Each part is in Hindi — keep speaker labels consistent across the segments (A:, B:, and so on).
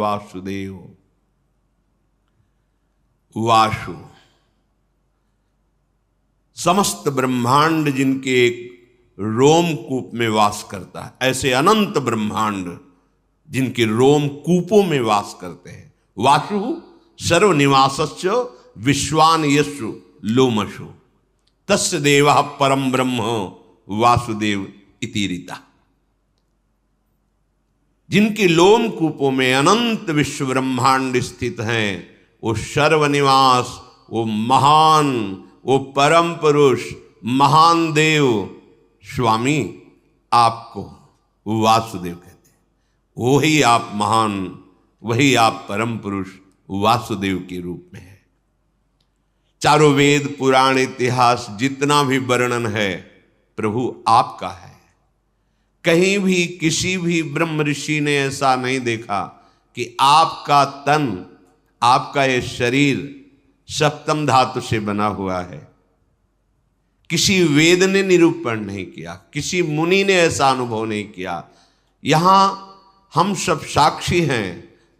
A: वासुदेव। वासु, समस्त ब्रह्मांड जिनके एक रोमकूप में वास करता है, ऐसे अनंत ब्रह्मांड जिनके रोमकूपों में वास करते हैं। वासु सर्वनिवासस्य विश्वान यशु लोमशु तस्य देवः परम ब्रह्म वासुदेव इति रीता। जिनके लोमकूपों में अनंत विश्व ब्रह्मांड स्थित हैं, वो सर्वनिवास, वो महान, वो परम पुरुष, महान देव स्वामी आपको वासुदेव कहते हैं। वही आप महान, वही आप परम पुरुष वासुदेव के रूप में है। चारों वेद पुराण इतिहास जितना भी वर्णन है प्रभु आपका है। कहीं भी किसी भी ब्रह्म ऋषि ने ऐसा नहीं देखा कि आपका तन, आपका ये शरीर सप्तम धातु से बना हुआ है। किसी वेद ने निरूपण नहीं किया, किसी मुनि ने ऐसा अनुभव नहीं किया। यहां हम सब साक्षी हैं,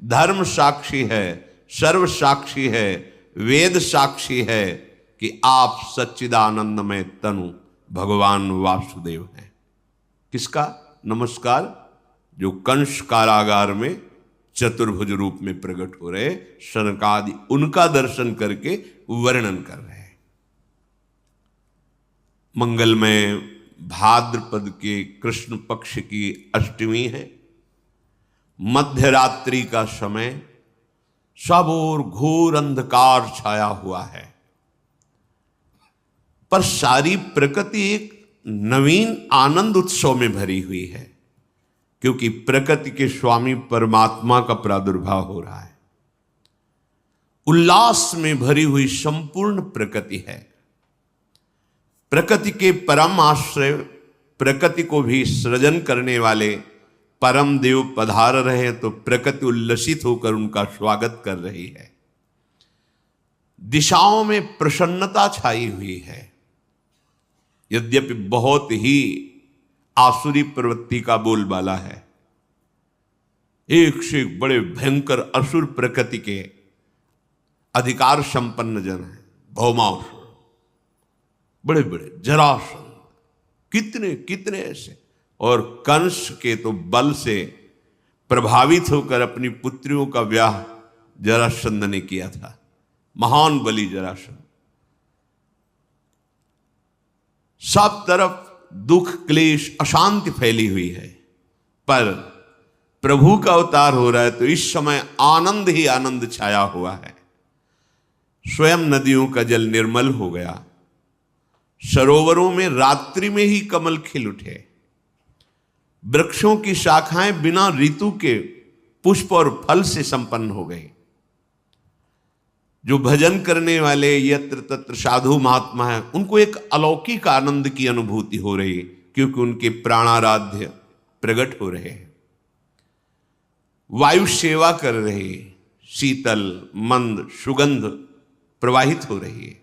A: धर्म साक्षी है, सर्व साक्षी है, वेद साक्षी है कि आप सच्चिदानंदमय तनु भगवान वासुदेव हैं। किसका नमस्कार? जो कंस कारागार में चतुर्भुज रूप में प्रकट हो रहे शनकादि, उनका दर्शन करके वर्णन कर रहे हैं। मंगलमय भाद्रपद के कृष्ण पक्ष की अष्टमी है। मध्य रात्रि का समय, सब ओर घोर अंधकार छाया हुआ है, पर सारी प्रकृति एक नवीन आनंद उत्सव में भरी हुई है, क्योंकि प्रकृति के स्वामी परमात्मा का प्रादुर्भाव हो रहा है। उल्लास में भरी हुई संपूर्ण प्रकृति है। प्रकृति के परम आश्रय, प्रकृति को भी सृजन करने वाले परम देव पधार रहे हैं, तो प्रकृति उल्लसित होकर उनका स्वागत कर रही है। दिशाओं में प्रसन्नता छाई हुई है। यद्यपि बहुत ही आसुरी प्रवृत्ति का बोलबाला है, एक से एक बड़े भयंकर असुर प्रकृति के अधिकार संपन्न जन हैं। भौमासुर, बड़े बड़े जरासंध, कितने कितने ऐसे। और कंस के तो बल से प्रभावित होकर अपनी पुत्रियों का ब्याह जरासंध ने किया था। महान बलि जरासंध। सब तरफ दुख, क्लेश, अशांति फैली हुई है, पर प्रभु का अवतार हो रहा है तो इस समय आनंद ही आनंद छाया हुआ है। स्वयं नदियों का जल निर्मल हो गया। सरोवरों में रात्रि में ही कमल खिल उठे। वृक्षों की शाखाएं बिना ऋतु के पुष्प और फल से संपन्न हो गई। जो भजन करने वाले यत्र तत्र साधु महात्मा हैं, उनको एक अलौकिक आनंद की अनुभूति हो रही, क्योंकि उनके प्राणाराध्य प्रकट हो रहे हैं। वायु सेवा कर रही, शीतल मंद सुगंध प्रवाहित हो रही है।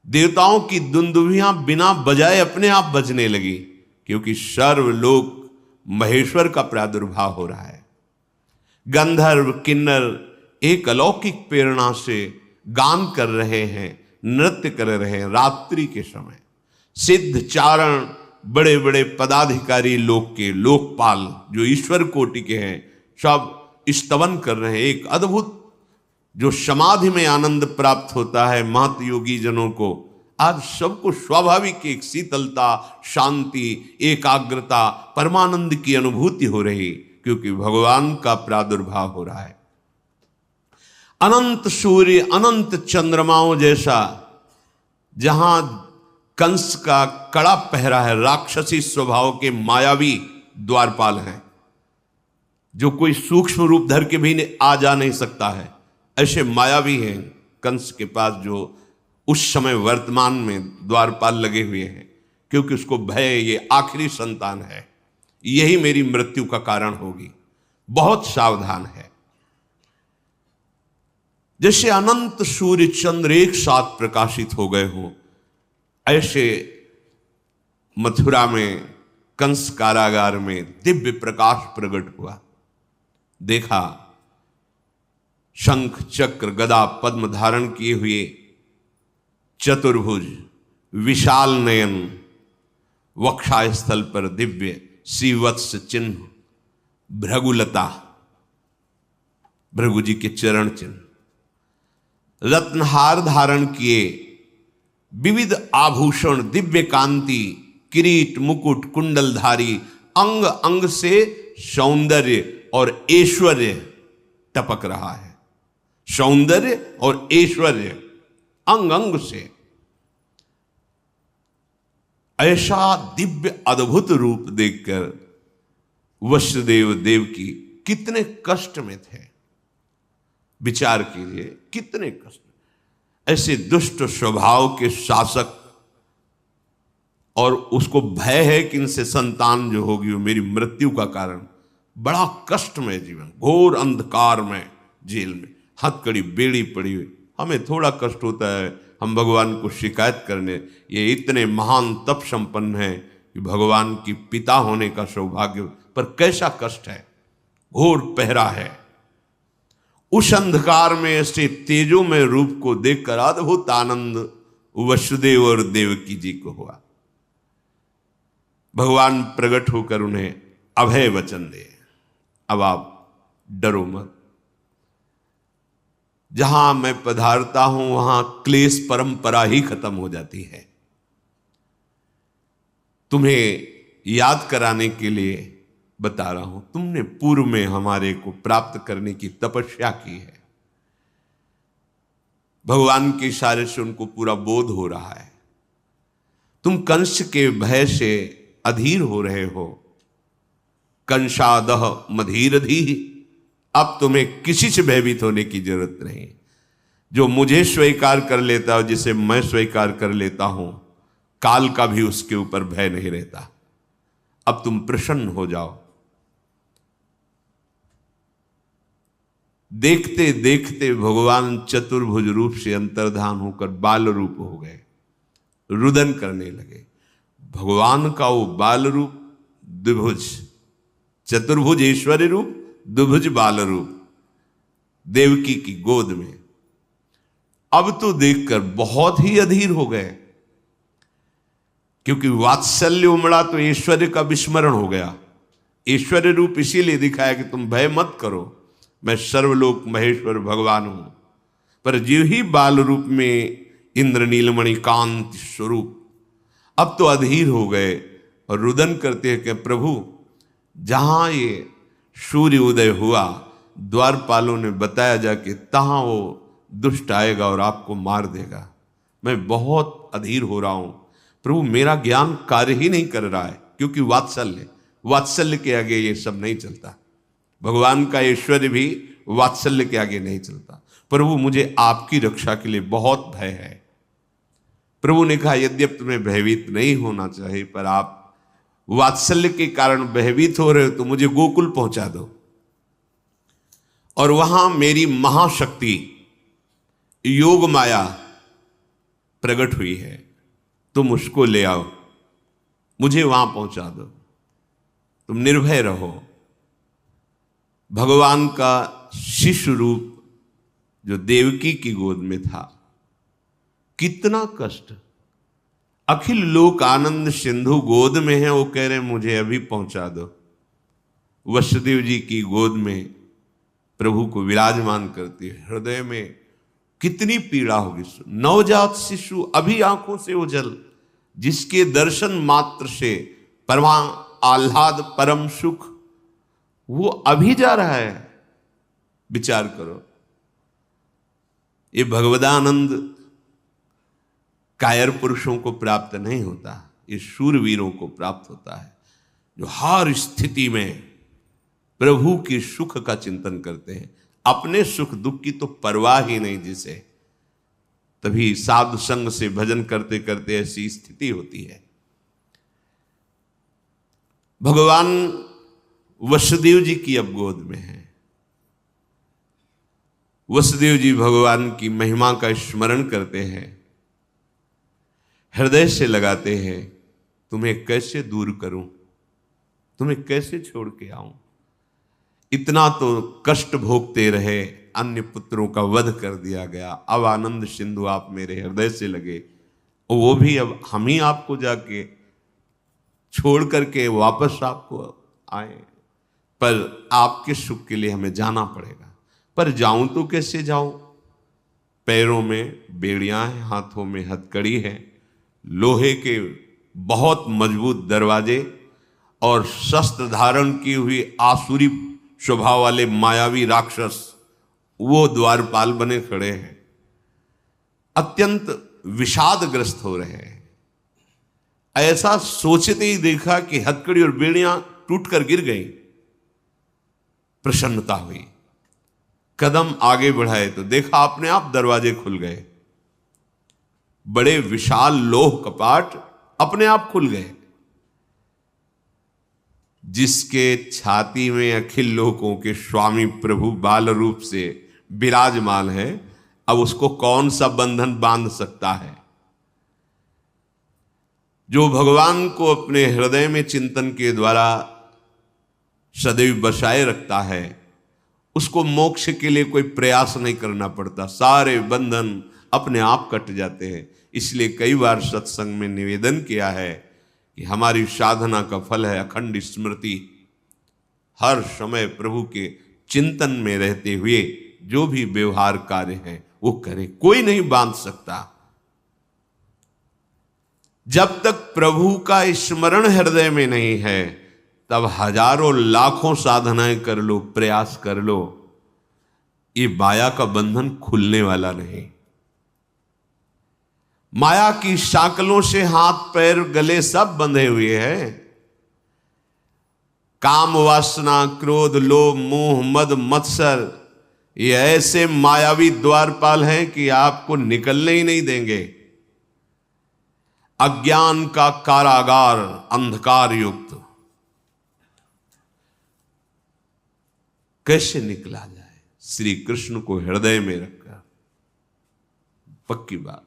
A: देवताओं की दुंदुभियां बिना बजाए अपने आप बजने लगी, क्योंकि सर्वलोक महेश्वर का प्रादुर्भाव हो रहा है। गंधर्व किन्नर एक अलौकिक प्रेरणा से गान कर रहे हैं, नृत्य कर रहे हैं। रात्रि के समय सिद्ध चारण, बड़े बड़े पदाधिकारी लोक के लोकपाल जो ईश्वर कोटि के हैं, सब स्तवन कर रहे हैं। एक अद्भुत जो समाधि में आनंद प्राप्त होता है महत योगी जनों को, आज सबको स्वाभाविक एक शीतलता, शांति, एकाग्रता, परमानंद की अनुभूति हो रही, क्योंकि भगवान का प्रादुर्भाव हो रहा है। अनंत सूर्य, अनंत चंद्रमाओं जैसा जहां कंस का कड़ा पहरा है, राक्षसी स्वभाव के मायावी द्वारपाल हैं, जो कोई सूक्ष्म रूप धर के भी आ जा नहीं सकता है, ऐसे मायावी हैं कंस के पास, जो उस समय वर्तमान में द्वारपाल लगे हुए हैं, क्योंकि उसको भय ये आखिरी संतान है, यही मेरी मृत्यु का कारण होगी, बहुत सावधान है। जैसे अनंत सूर्य चंद्र एक साथ प्रकाशित हो गए हों, ऐसे मथुरा में कंस कारागार में दिव्य प्रकाश प्रकट हुआ। देखा शंख चक्र गदा पद्म धारण किए हुए, चतुर्भुज, विशाल नयन, वक्षास्थल पर दिव्य श्रीवत्स चिन्ह, भृगुलता, भृगु जी के चरण चिन्ह, रत्नहार धारण किए, विविध आभूषण, दिव्य कांति, किरीट, मुकुट, कुंडलधारी, अंग अंग से सौंदर्य और ऐश्वर्य टपक रहा है। सौंदर्य और ऐश्वर्य अंग अंग से, ऐसा दिव्य अद्भुत रूप देखकर वसुदेव देवकी कितने कष्ट में थे। विचार कीजिए, कितने कष्ट। ऐसे दुष्ट स्वभाव के शासक, और उसको भय है कि इनसे संतान जो होगी वो मेरी मृत्यु का कारण, बड़ा कष्टमय जीवन, घोर अंधकार में, जेल में हथकड़ी बेड़ी पड़ी हुई। हमें थोड़ा कष्ट होता है हम भगवान को शिकायत करने, ये इतने महान तप संपन्न है कि भगवान की पिता होने का सौभाग्य, पर कैसा कष्ट है, घोर पहरा है। उस अंधकार में ऐसे तेजोमय रूप को देखकर अद्भुत आनंद वसुदेव और देवकी जी को हुआ। भगवान प्रकट होकर उन्हें अभय वचन दे, अब आप डरो मत, जहां मैं पधारता हूं वहां क्लेश परंपरा ही खत्म हो जाती है। तुम्हें याद कराने के लिए बता रहा हूं, तुमने पूर्व में हमारे को प्राप्त करने की तपस्या की है। भगवान के इशारे से उनको पूरा बोध हो रहा है। तुम कंस के भय से अधीर हो रहे हो। कंसादह मधीरधी, अब तुम्हें किसी से भयभीत होने की जरूरत नहीं। जो मुझे स्वीकार कर लेता है, जिसे मैं स्वीकार कर लेता हूं, काल का भी उसके ऊपर भय नहीं रहता। अब तुम प्रसन्न हो जाओ। देखते देखते भगवान चतुर्भुज रूप से अंतर्धान होकर बाल रूप हो गए, रुदन करने लगे। भगवान का वो बाल रूप द्विभुज, चतुर्भुज ऐश्वर्य रूप, द्विभुज बाल रूप देवकी की गोद में। अब तो देखकर बहुत ही अधीर हो गए, क्योंकि वात्सल्य उमड़ा तो ऐश्वर्य का विस्मरण हो गया। ऐश्वर्य रूप इसीलिए दिखाया कि तुम भय मत करो, मैं सर्वलोक महेश्वर भगवान हूं। पर जीव ही बाल रूप में इंद्र नीलमणि कांत स्वरूप, अब तो अधीर हो गए और रुदन करते हैं कि प्रभु, जहां ये सूर्य उदय हुआ, द्वारपालों ने बताया जाके तहां वो दुष्ट आएगा और आपको मार देगा। मैं बहुत अधीर हो रहा हूं प्रभु, मेरा ज्ञान कार्य ही नहीं कर रहा है, क्योंकि वात्सल्य के आगे ये सब नहीं चलता। भगवान का ऐश्वर्य भी वात्सल्य के आगे नहीं चलता। प्रभु, मुझे आपकी रक्षा के लिए बहुत भय है। प्रभु ने कहा, यद्यप तुम्हें भयभीत नहीं होना चाहिए, पर आप वात्सल्य के कारण भयभीत हो रहे हो, तो मुझे गोकुल पहुंचा दो और वहां मेरी महाशक्ति योग माया प्रकट हुई है, तुम उसको ले आओ, मुझे वहां पहुंचा दो, तुम निर्भय रहो। भगवान का शिशु रूप जो देवकी की गोद में था, कितना कष्ट। अखिल लोक आनंद सिंधु गोद में है, वो कह रहे मुझे अभी पहुंचा दो। वसुदेव जी की गोद में प्रभु को विराजमान करती है, हृदय में कितनी पीड़ा होगी। नवजात शिशु अभी आंखों से ओझल, जिसके दर्शन मात्र से परमा आह्लाद परम सुख, वो अभी जा रहा है। विचार करो, ये भगवदानंद कायर पुरुषों को प्राप्त नहीं होता, ये शूरवीरों को प्राप्त होता है, जो हर स्थिति में प्रभु के सुख का चिंतन करते हैं। अपने सुख दुख की तो परवाह ही नहीं जिसे, तभी साधु संग से भजन करते करते ऐसी स्थिति होती है। भगवान वसुदेव जी की अब गोद में है। वसुदेव जी भगवान की महिमा का स्मरण करते हैं, हृदय से लगाते हैं, तुम्हें कैसे दूर करूं, तुम्हें कैसे छोड़ के आऊं। इतना तो कष्ट भोगते रहे, अन्य पुत्रों का वध कर दिया गया। अब आनंद सिंधु आप मेरे हृदय से लगे, वो भी अब हम ही आपको जाके छोड़ करके वापस आपको आए, पर आपके सुख के लिए हमें जाना पड़ेगा। पर जाऊं तो कैसे जाऊं? पैरों में बेड़ियां हैं, हाथों में हथकड़ी है, लोहे के बहुत मजबूत दरवाजे और शस्त्र धारण की हुई आसुरी स्वभाव वाले मायावी राक्षस वो द्वारपाल बने खड़े हैं, अत्यंत विषादग्रस्त हो रहे हैं। ऐसा सोचते ही देखा कि हथकड़ी और बेड़ियां टूटकर गिर गई। प्रसन्नता हुई, कदम आगे बढ़ाए तो देखा अपने आप दरवाजे खुल गए। बड़े विशाल लोह कपाट अपने आप खुल गए। जिसके छाती में अखिल लोकों के स्वामी प्रभु बाल रूप से विराजमान है, अब उसको कौन सा बंधन बांध सकता है? जो भगवान को अपने हृदय में चिंतन के द्वारा सदैव बसाए रखता है, उसको मोक्ष के लिए कोई प्रयास नहीं करना पड़ता, सारे बंधन अपने आप कट जाते हैं। इसलिए कई बार सत्संग में निवेदन किया है कि हमारी साधना का फल है अखंड स्मृति। हर समय प्रभु के चिंतन में रहते हुए जो भी व्यवहार कार्य है वो करे, कोई नहीं बांध सकता। जब तक प्रभु का स्मरण हृदय में नहीं है, तब हजारों लाखों साधनाएं कर लो, प्रयास कर लो, ये माया का बंधन खुलने वाला नहीं। माया की साकलों से हाथ पैर गले सब बंधे हुए हैं। काम वासना, क्रोध, लोभ, मोह, मद, मत्सर, ये ऐसे मायावी द्वारपाल हैं कि आपको निकलने ही नहीं देंगे। अज्ञान का कारागार, अंधकार युक्त, कैसे निकला जाए? श्री कृष्ण को हृदय में रखकर। पक्की बात,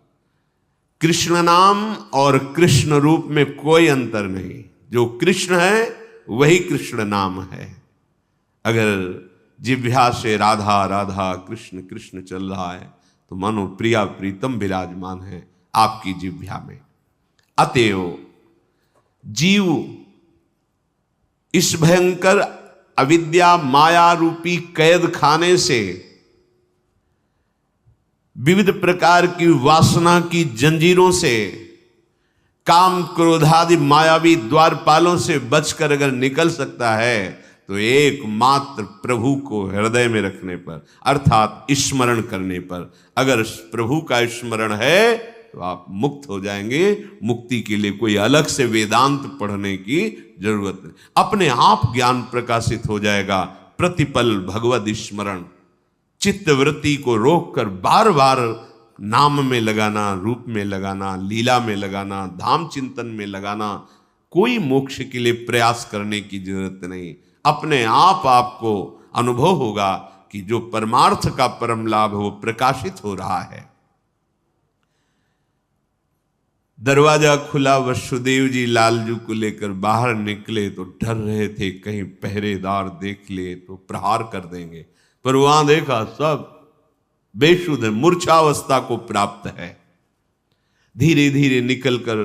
A: कृष्ण नाम और कृष्ण रूप में कोई अंतर नहीं। जो कृष्ण है वही कृष्ण नाम है। अगर जिह्वा से राधा राधा कृष्ण कृष्ण चल रहा है तो मानो प्रिया प्रीतम विराजमान है आपकी जिह्वा में। अतएव जीव इस भयंकर अविद्या माया रूपी कैद खाने से, विविध प्रकार की वासना की जंजीरों से, काम क्रोधादि मायावी द्वारपालों से बचकर अगर निकल सकता है तो एकमात्र प्रभु को हृदय में रखने पर, अर्थात स्मरण करने पर। अगर प्रभु का स्मरण है तो आप मुक्त हो जाएंगे। मुक्ति के लिए कोई अलग से वेदांत पढ़ने की जरूरत नहीं, अपने आप ज्ञान प्रकाशित हो जाएगा। प्रतिपल भगवद स्मरण, चित्तवृत्ति को रोककर बार बार नाम में लगाना, रूप में लगाना, लीला में लगाना, धाम चिंतन में लगाना। कोई मोक्ष के लिए प्रयास करने की जरूरत नहीं। अपने आप आपको अनुभव होगा कि जो परमार्थ का परम लाभ है वो प्रकाशित हो रहा है। दरवाजा खुला, वसुदेव जी लालजू को लेकर बाहर निकले तो डर रहे थे कहीं पहरेदार देख ले तो प्रहार कर देंगे, पर वहां देखा सब बेशुद्ध मूर्छावस्था को प्राप्त है। धीरे धीरे निकलकर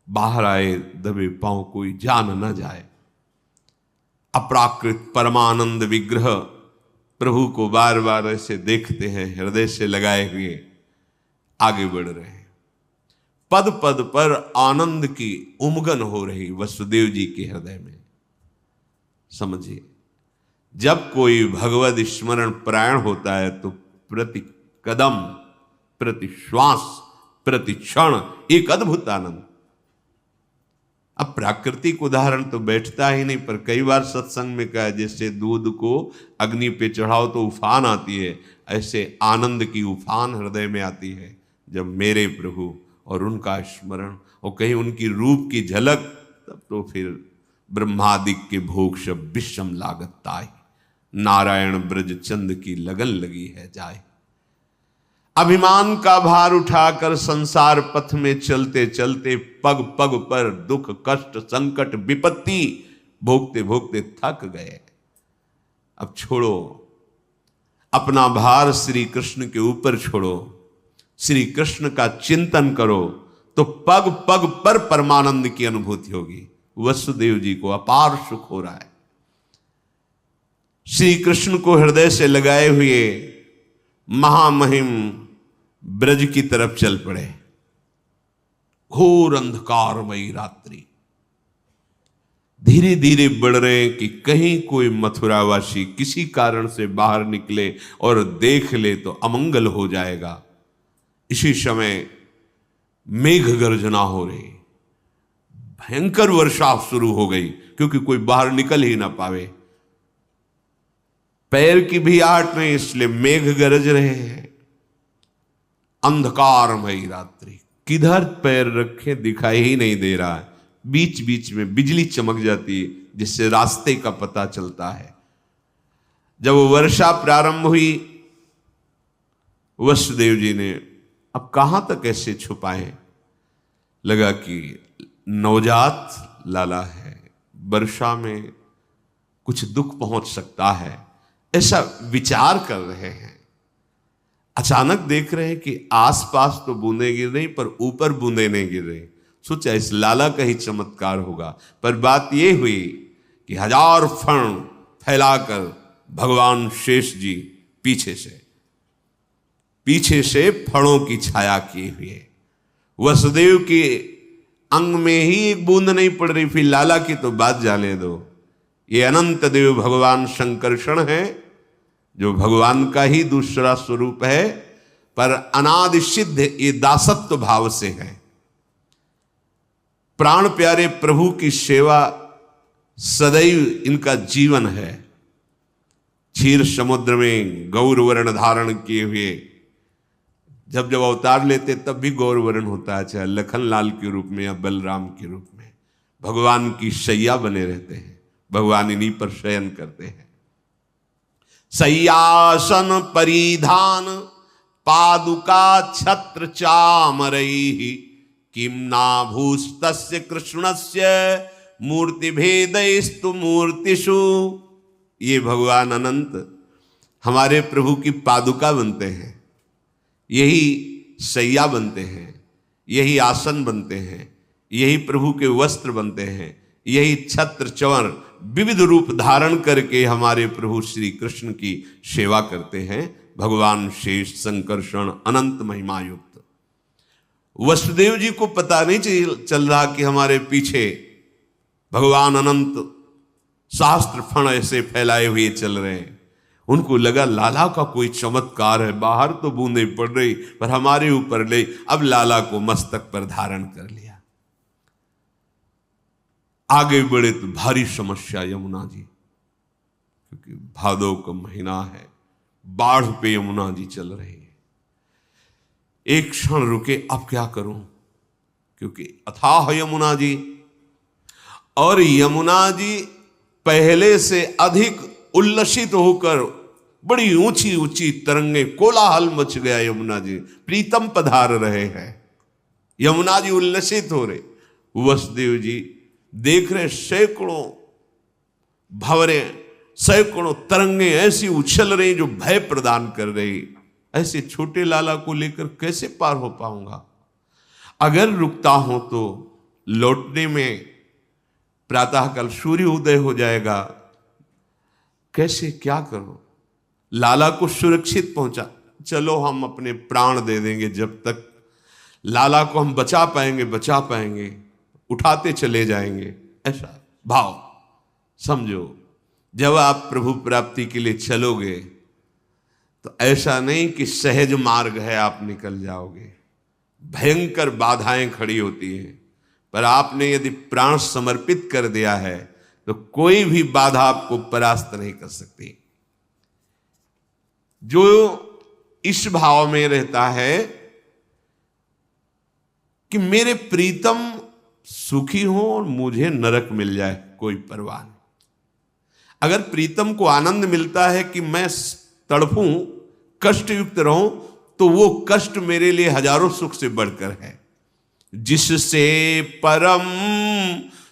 A: बाहर आए, दबे पांव, कोई जान न जाए। अपराकृत परमानंद विग्रह प्रभु को बार बार ऐसे देखते हैं, हृदय से लगाए हुए आगे बढ़ रहे हैं। पद पद पर आनंद की उमगन हो रही वसुदेव जी के हृदय में। समझिए, जब कोई भगवद स्मरण परायण होता है तो प्रति कदम, प्रति श्वास, प्रति क्षण एक अद्भुत आनंद। अब प्राकृतिक उदाहरण तो बैठता ही नहीं, पर कई बार सत्संग में कहा, जैसे दूध को अग्नि पे चढ़ाओ तो उफान आती है, ऐसे आनंद की उफान हृदय में आती है जब मेरे प्रभु और उनका स्मरण और कहीं उनकी रूप की झलक, तब तो फिर ब्रह्मादिक के भोग सब विषम लागत ताई, नारायण ब्रज चंद की लगन लगी है जाए। अभिमान का भार उठाकर संसार पथ में चलते चलते पग पग पर दुख कष्ट संकट विपत्ति भोगते भोगते थक गए। अब छोड़ो, अपना भार श्री कृष्ण के ऊपर छोड़ो, श्री कृष्ण का चिंतन करो, तो पग पग पर परमानंद की अनुभूति होगी। वसुदेव जी को अपार सुख हो रहा है। श्री कृष्ण को हृदय से लगाए हुए महामहिम ब्रज की तरफ चल पड़े। घोर अंधकारमयी रात्रि, धीरे धीरे बढ़ रहे हैं कि कहीं कोई मथुरावासी किसी कारण से बाहर निकले और देख ले तो अमंगल हो जाएगा। इसी समय मेघ गर्जना हो रही, भयंकर वर्षा शुरू हो गई, क्योंकि कोई बाहर निकल ही ना पावे। पैर की भी आहट नहीं, इसलिए मेघ गरज रहे हैं। अंधकारमयी रात्रि, किधर पैर रखे दिखाई ही नहीं दे रहा है। बीच बीच में बिजली चमक जाती है, जिससे रास्ते का पता चलता है। जब वर्षा प्रारंभ हुई, वसुदेव जी ने अब कहां तक ऐसे छुपाएं, लगा कि नवजात लाला है, वर्षा में कुछ दुख पहुंच सकता है, ऐसा विचार कर रहे हैं। अचानक देख रहे हैं कि आसपास तो बूंदे गिर रही, पर ऊपर बूंदे नहीं गिर रही। सोचा इस लाला का ही चमत्कार होगा, पर बात यह हुई कि 1000 फण फैलाकर भगवान शेष जी पीछे से फणों की छाया किए हुए, वसुदेव के अंग में ही एक बूंद नहीं पड़ रही, फिर लाला की तो बात जाने दो। ये अनंत देव भगवान शंकरषण है, जो भगवान का ही दूसरा स्वरूप है, पर अनादि सिद्ध ये दासत्व भाव से है। प्राण प्यारे प्रभु की सेवा सदैव इनका जीवन है। क्षीर समुद्र में गौर वर्ण धारण किए हुए जब जब अवतार लेते तब भी गौर वर्ण होता है, चाहे लखन लाल के रूप में या बलराम के रूप में। भगवान की शैया बने रहते हैं, भगवान इन्हीं पर शयन करते हैं। सय्यासन परिधान पादुका छत्र चामरैहि किम नाभूस्तस्य कृष्णस्य मूर्ति भेदैस्तु मूर्तिषु। ये भगवान अनंत हमारे प्रभु की पादुका बनते हैं, यही सैया बनते हैं, यही आसन बनते हैं, यही प्रभु के वस्त्र बनते हैं, यही छत्र चंवर विविध रूप धारण करके हमारे प्रभु श्री कृष्ण की सेवा करते हैं। भगवान शेष संकर्षण अनंत महिमा युक्त। वसुदेव जी को पता नहीं चल रहा कि हमारे पीछे भगवान अनंत शास्त्र फण ऐसे फैलाए हुए चल रहे हैं। उनको लगा लाला का कोई चमत्कार है, बाहर तो बूंदे पड़ रही पर हमारे ऊपर ले। अब लाला को मस्तक पर धारण कर लिया। आगे बढ़े तो भारी समस्या यमुना जी, क्योंकि भादव का महीना है, बाढ़ पे यमुना जी चल रही है। एक क्षण रुके, अब क्या करूं, क्योंकि अथाह यमुना जी, और यमुना जी पहले से अधिक उल्लसित होकर बड़ी ऊंची ऊंची तरंगे, कोलाहल मच गया। यमुना जी प्रीतम पधार रहे हैं, यमुना जी उल्लसित हो रहे। वसुदेव जी देख रहे सैकड़ों भंवरे, सैकड़ों तरंगे ऐसी उछल रही जो भय प्रदान कर रही। ऐसे छोटे लाला को लेकर कैसे पार हो पाऊंगा? अगर रुकता हूं तो लौटने में प्रातःकाल सूर्य उदय हो जाएगा। कैसे, क्या करो? लाला को सुरक्षित पहुंचा, चलो हम अपने प्राण दे देंगे, जब तक लाला को हम बचा पाएंगे, उठाते चले जाएंगे। ऐसा भाव समझो। जब आप प्रभु प्राप्ति के लिए चलोगे तो ऐसा नहीं कि सहज मार्ग है आप निकल जाओगे, भयंकर बाधाएं खड़ी होती हैं। पर आपने यदि प्राण समर्पित कर दिया है तो कोई भी बाधा आपको परास्त नहीं कर सकती। जो इस भाव में रहता है कि मेरे प्रीतम सुखी हो और मुझे नरक मिल जाए, कोई परवाह नहीं। अगर प्रीतम को आनंद मिलता है कि मैं तड़पूं, कष्ट युक्त रहूं, तो वो कष्ट मेरे लिए हजारों सुख से बढ़कर है। जिससे परम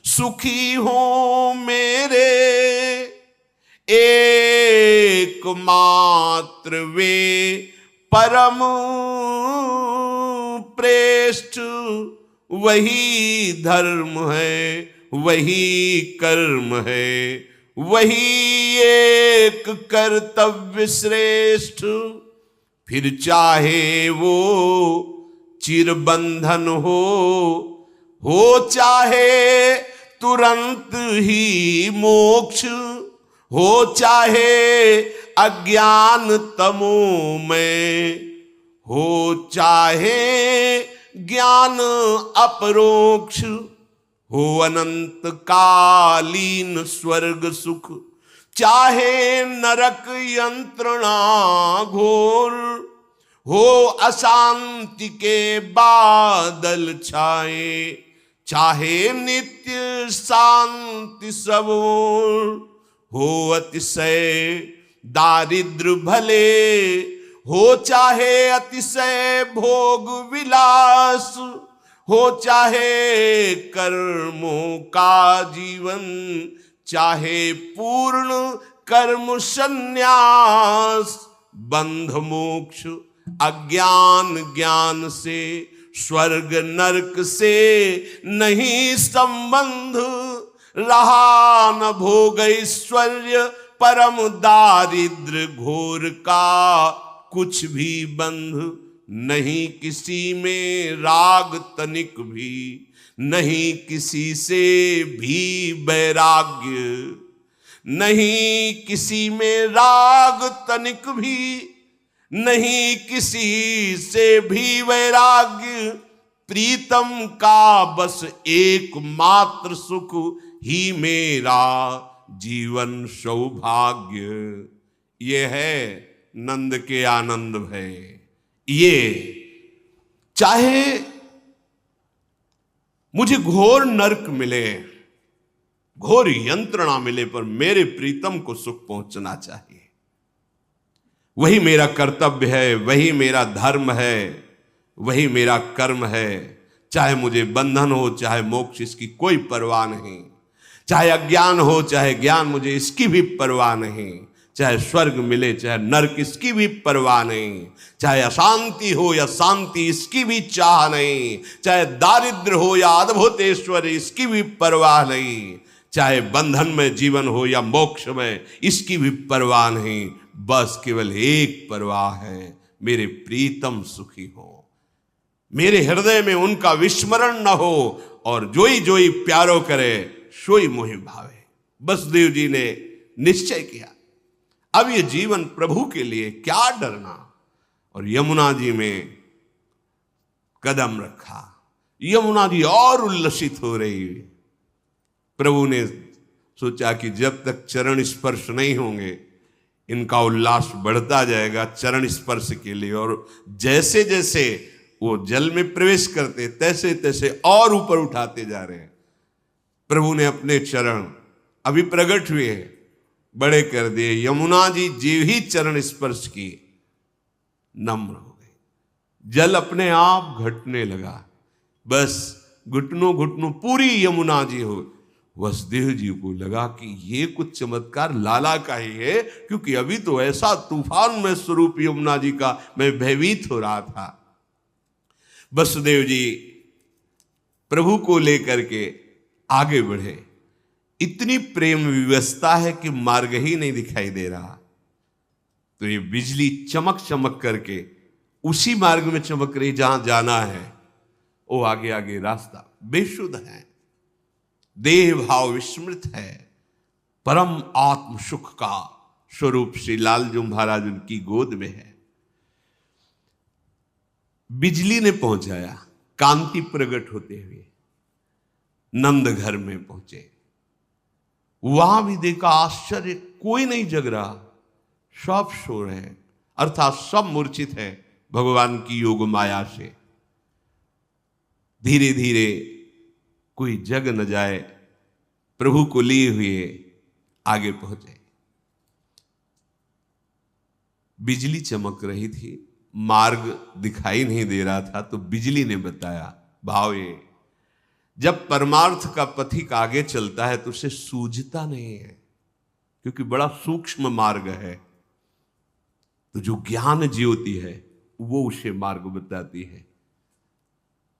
A: सुखी हो मेरे एक एकमात्र वे परम श्रेष्ठ, वही धर्म है, वही कर्म है, वही एक कर्तव्य श्रेष्ठ। फिर चाहे वो चिरबंधन हो चाहे तुरंत ही मोक्ष, हो चाहे अज्ञान तमो में, हो चाहे ज्ञान अपरोक्ष, हो अनंत कालीन स्वर्ग सुख, चाहे नरक यंत्रणा घोर, हो अशांति के बादल छाए, चाहे नित्य शांति सब ओर, हो अतिशय दारिद्र भले, हो चाहे अतिशय भोग विलास, हो चाहे कर्मों का जीवन, चाहे पूर्ण कर्म संन्यास, बंध मोक्ष अज्ञान ज्ञान से, स्वर्ग नरक से नहीं संबंध, रहा न भोग ऐश्वर्य परम दारिद्र घोर का कुछ भी बंध, नहीं किसी में राग तनिक भी, नहीं किसी से भी वैराग्य, नहीं किसी में राग तनिक भी, नहीं किसी से भी वैराग्य, प्रीतम का बस एकमात्र सुख ही मेरा जीवन सौभाग्य। ये है नंद के आनंद भय। ये चाहे मुझे घोर नरक मिले, घोर यंत्रणा मिले, पर मेरे प्रीतम को सुख पहुंचना चाहिए, वही मेरा कर्तव्य है, वही मेरा धर्म है, वही मेरा कर्म है। चाहे मुझे बंधन हो चाहे मोक्ष, इसकी कोई परवाह नहीं, चाहे अज्ञान हो चाहे ज्ञान, मुझे इसकी भी परवाह नहीं, चाहे स्वर्ग मिले चाहे नरक, इसकी भी परवाह नहीं, चाहे अशांति हो या शांति, इसकी भी चाह नहीं, चाहे दारिद्र हो या अद्भुत ऐश्वर्य, इसकी भी परवाह नहीं, चाहे बंधन में जीवन हो या मोक्ष में, इसकी भी परवाह नहीं। बस केवल एक परवाह है, मेरे प्रीतम सुखी हो, मेरे हृदय में उनका विस्मरण न हो, और जोई जोई प्यारो करे सोई मोहि भावे। वसुदेव जी ने निश्चय किया, अब ये जीवन प्रभु के लिए, क्या डरना। और यमुना जी में कदम रखा, यमुना जी और उल्लसित हो रही। प्रभु ने सोचा कि जब तक चरण स्पर्श नहीं होंगे इनका उल्लास बढ़ता जाएगा चरण स्पर्श के लिए, और जैसे जैसे वो जल में प्रवेश करते तैसे तैसे और ऊपर उठाते जा रहे हैं। प्रभु ने अपने चरण अभी प्रकट हुए बड़े कर दिए, यमुना जी जीव ही चरण स्पर्श की नम्र हो गई, जल अपने आप घटने लगा, बस घुटनों घुटनों पूरी यमुना जी हो। वसुदेव जी को लगा कि ये कुछ चमत्कार लाला का ही है, क्योंकि अभी तो ऐसा तूफान में स्वरूप यमुना जी का मैं भयभीत हो रहा था। वसुदेव जी प्रभु को लेकर के आगे बढ़े, इतनी प्रेम विवशता है कि मार्ग ही नहीं दिखाई दे रहा। तो ये बिजली चमक चमक करके उसी मार्ग में चमक रही जहां जाना है, वो आगे आगे रास्ता बेशुद्ध है, देह भाव विस्मृत है, परम आत्म सुख का स्वरूप श्री लालजू महाराज उनकी गोद में है। बिजली ने पहुंचाया, कांति प्रकट होते हुए नंद घर में पहुंचे। वहां भी देखा आश्चर्य, कोई नहीं जग रहा, सब सो रहे हैं, अर्थात सब मूर्छित है भगवान की योग माया से। धीरे धीरे कोई जग न जाए, प्रभु को लिए हुए आगे पहुंचे। बिजली चमक रही थी, मार्ग दिखाई नहीं दे रहा था, तो बिजली ने बताया, भाव ये जब परमार्थ का पथिक आगे चलता है तो उसे सूझता नहीं है, क्योंकि बड़ा सूक्ष्म मार्ग है। तो जो ज्ञान ज्योति है वो उसे मार्ग बताती है।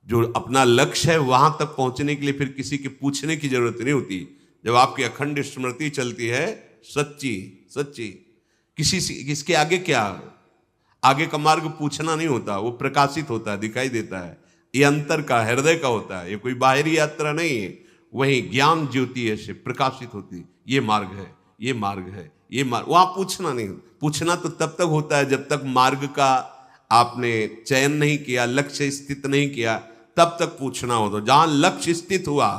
A: जो अपना लक्ष्य है वहां तक पहुंचने के लिए फिर किसी के पूछने की जरूरत नहीं होती। जब आपकी अखंड स्मृति चलती है सच्ची सच्ची, किसके आगे क्या, आगे का मार्ग पूछना नहीं होता, वो प्रकाशित होता है, दिखाई देता है। ये अंतर का, हृदय का होता है, ये कोई बाहरी यात्रा नहीं है। वही ज्ञान ज्योति ऐसे प्रकाशित होती, ये मार्ग है, ये मार्ग है, ये मार्ग। वहां पूछना नहीं, पूछना तो तब तक होता है जब तक मार्ग का आपने चयन नहीं किया, लक्ष्य स्थित नहीं किया, तब तक पूछना हो। तो जहां लक्ष्य स्थित हुआ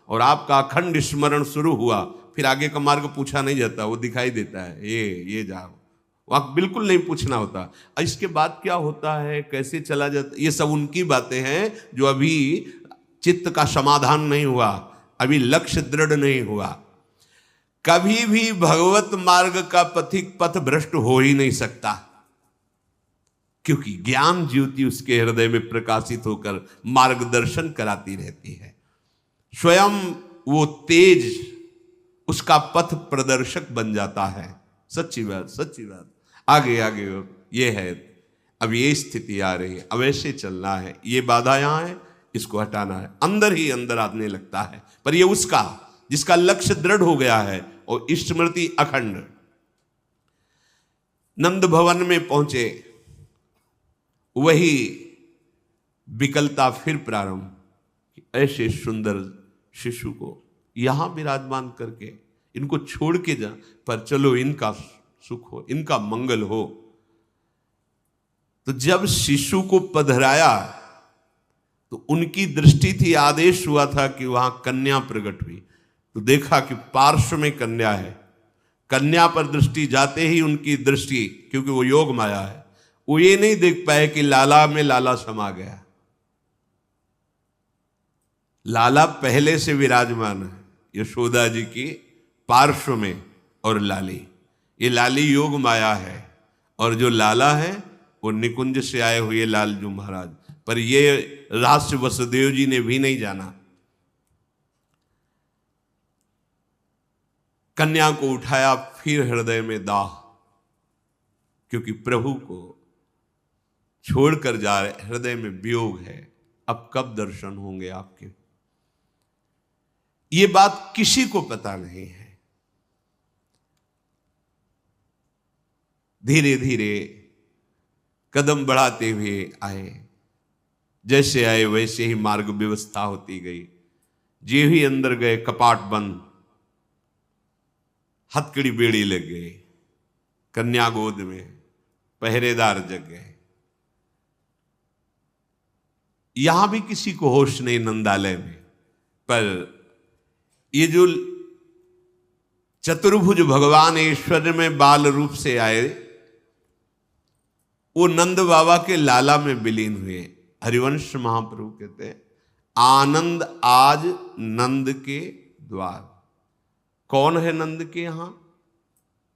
A: और आपका अखंड स्मरण शुरू हुआ, फिर आगे का मार्ग पूछा नहीं जाता, वो दिखाई देता है, ये जाओ, वहां बिल्कुल नहीं पूछना होता। इसके बाद क्या होता है, कैसे चला जाता, ये सब उनकी बातें हैं जो अभी चित्त का समाधान नहीं हुआ, अभी लक्ष्य दृढ़ नहीं हुआ। कभी भी भगवत मार्ग का पथिक पथ भ्रष्ट हो ही नहीं सकता, क्योंकि ज्ञान ज्योति उसके हृदय में प्रकाशित होकर मार्गदर्शन कराती रहती है। स्वयं वो तेज उसका पथ प्रदर्शक बन जाता है। सच्ची बात, सच्ची बात। आगे आगे ये है, अब ये स्थिति आ रही है, अब ऐसे चलना है, ये बाधा यहां है, इसको हटाना है, अंदर ही अंदर आने लगता है। पर ये उसका जिसका लक्ष्य दृढ़ हो गया है और स्मृति अखंड। नंद भवन में पहुंचे, वही विकलता फिर प्रारंभ। ऐसे सुंदर शिशु को यहां विराजमान करके इनको छोड़ के जा, पर चलो इनका सुख हो, इनका मंगल हो। तो जब शिशु को पधराया तो उनकी दृष्टि थी, आदेश हुआ था कि वहां कन्या प्रकट हुई, तो देखा कि पार्श्व में कन्या है। कन्या पर दृष्टि जाते ही उनकी दृष्टि, क्योंकि वो योग माया है, वो ये नहीं देख पाए कि लाला में लाला समा गया। लाला पहले से विराजमान है यशोदा जी की पार्श्व में, और लाली, ये लाली योग माया है, और जो लाला है वो निकुंज से आए हुए लालजू महाराज। पर ये रहस्य वसुदेव जी ने भी नहीं जाना। कन्या को उठाया, फिर हृदय में दाह, क्योंकि प्रभु को छोड़कर जा रहे, हृदय में वियोग है, अब कब दर्शन होंगे आपके। ये बात किसी को पता नहीं है। धीरे धीरे कदम बढ़ाते हुए आए, जैसे आए वैसे ही मार्ग व्यवस्था होती गई। जे ही अंदर गए, कपाट बंद, हथकड़ी बेड़ी लग गई, कन्या गोद में, पहरेदार जग गए। यहां भी किसी को होश नहीं नंदालय में। पर ये जो चतुर्भुज भगवान ईश्वर में बाल रूप से आए, वो नंद बाबा के लाला में विलीन हुए। हरिवंश महाप्रभु कहते हैं, आनंद आज नंद के द्वार। कौन है नंद के यहां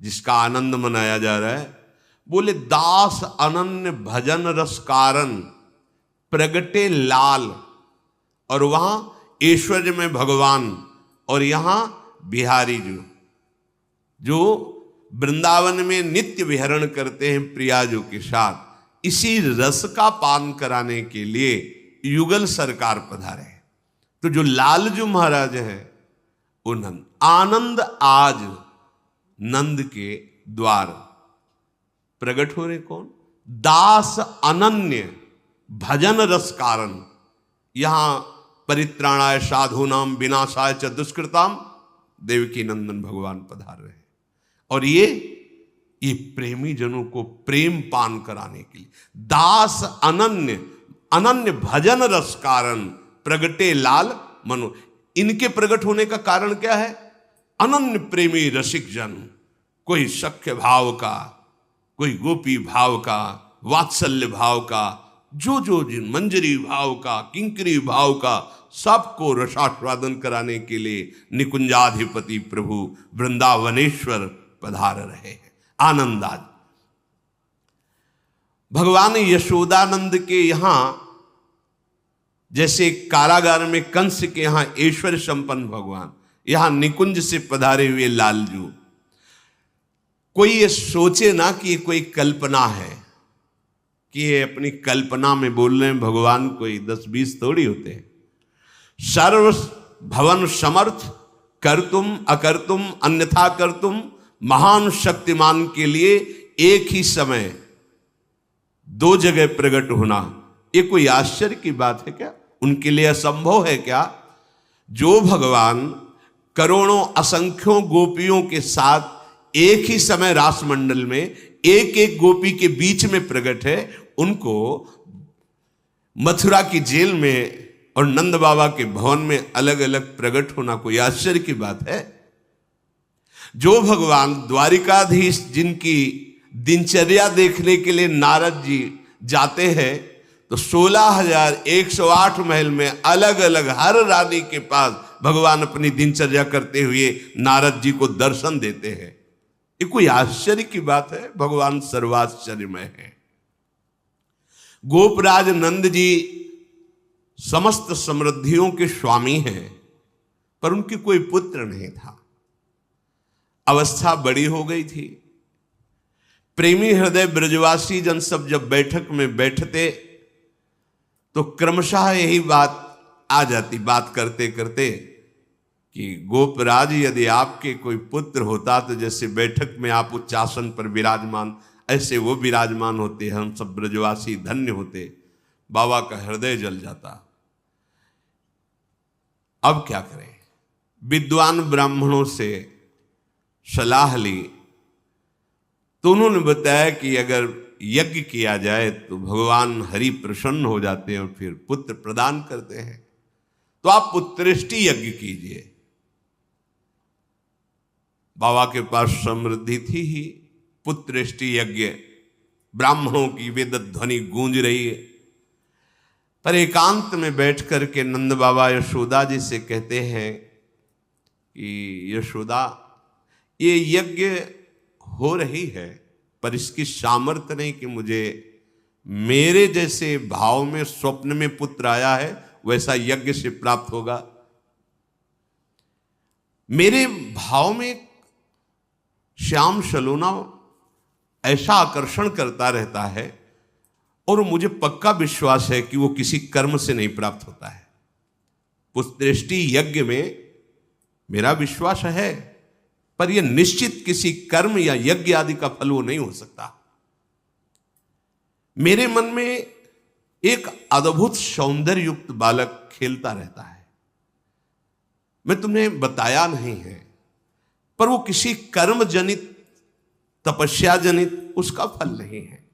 A: जिसका आनंद मनाया जा रहा है? बोले, दास अनन्य भजन रस कारण प्रगटे लाल। और वहां ऐश्वर्य में भगवान, और यहां बिहारी जो वृंदावन में नित्य विहरण करते हैं प्रियाजू के साथ, इसी रस का पान कराने के लिए युगल सरकार पधारे। तो जो लालजू महाराज है वो नंद, आनंद आज नंद के द्वार प्रकट हो रहे। कौन? दास अनन्य भजन रस कारण। यहां परित्राणाय साधूनाम विनाशाय च दुष्कृताम देवकी नंदन भगवान पधार रहे हैं। और ये प्रेमी जनों को प्रेम पान कराने के लिए दास अनन्य, अनन्य भजन रस कारण प्रगटे लाल मनो। इनके प्रकट होने का कारण क्या है? अनन्य प्रेमी रसिक जन, कोई सख्य भाव का, कोई गोपी भाव का, वात्सल्य भाव का, जो जिन मंजरी भाव का, किंकरी भाव का, सबको रसास्वादन कराने के लिए निकुंजाधिपति प्रभु वृंदावनेश्वर पधार रहे हैं। आनंद आज भगवान यशोदानंद के यहां, जैसे कारागार में कंस के यहां ऐश्वर्य संपन्न भगवान, यहां निकुंज से पधारे हुए लालजू। कोई ये सोचे ना कि ये कोई कल्पना है, कि ये अपनी कल्पना में बोल रहे हैं। भगवान कोई 10-20 थोड़ी होते हैं। सर्व भवन समर्थ, कर्तुम अकर्तुम अन्यथा कर्तुम, महान शक्तिमान के लिए एक ही समय 2 जगह प्रकट होना, ये कोई आश्चर्य की बात है क्या? उनके लिए असंभव है क्या? जो भगवान करोड़ों असंख्यों गोपियों के साथ एक ही समय रासमंडल में एक एक गोपी के बीच में प्रकट है, उनको मथुरा की जेल में और नंद बाबा के भवन में अलग अलग प्रकट होना कोई आश्चर्य की बात है? जो भगवान द्वारिकाधीश जिनकी दिनचर्या देखने के लिए नारद जी जाते हैं, तो 16,108 महल में अलग अलग हर रानी के पास भगवान अपनी दिनचर्या करते हुए नारद जी को दर्शन देते हैं। ये कोई आश्चर्य की बात है? भगवान सर्वाश्चर्यमय है। गोपराज नंद जी समस्त समृद्धियों के स्वामी हैं, पर उनकी कोई पुत्र नहीं था। अवस्था बड़ी हो गई थी। प्रेमी हृदय ब्रजवासी जन सब जब बैठक में बैठते तो क्रमशः यही बात आ जाती, बात करते करते, कि गोपराज यदि आपके कोई पुत्र होता तो जैसे बैठक में आप उच्चासन पर विराजमान, ऐसे वो विराजमान होते, हम सब ब्रजवासी धन्य होते। बाबा का हृदय जल जाता। अब क्या करें? विद्वान ब्राह्मणों से सलाह ली तो उन्होंने बताया कि अगर यज्ञ किया जाए तो भगवान हरि प्रसन्न हो जाते हैं और फिर पुत्र प्रदान करते हैं, तो आप पुत्रेष्टि यज्ञ कीजिए। बाबा के पास समृद्धि थी ही, पुत्रेष्टि यज्ञ, ब्राह्मणों की वेद ध्वनि गूंज रही है। पर एकांत में बैठ करके नंद बाबा यशोदा जी से कहते हैं कि यशोदा, ये यज्ञ हो रही है, पर इसकी सामर्थ्य नहीं कि मुझे मेरे जैसे भाव में स्वप्न में पुत्र आया है वैसा यज्ञ से प्राप्त होगा। मेरे भाव में श्याम सलोना ऐसा आकर्षण करता रहता है और मुझे पक्का विश्वास है कि वो किसी कर्म से नहीं प्राप्त होता है। पुत्रेष्टि यज्ञ में मेरा विश्वास है, पर यह निश्चित किसी कर्म या यज्ञ आदि का फल वो नहीं हो सकता। मेरे मन में एक अद्भुत सौंदर्य युक्त बालक खेलता रहता है। मैं तुम्हें बताया नहीं है, पर वो किसी कर्म जनित, तपस्या जनित उसका फल नहीं है,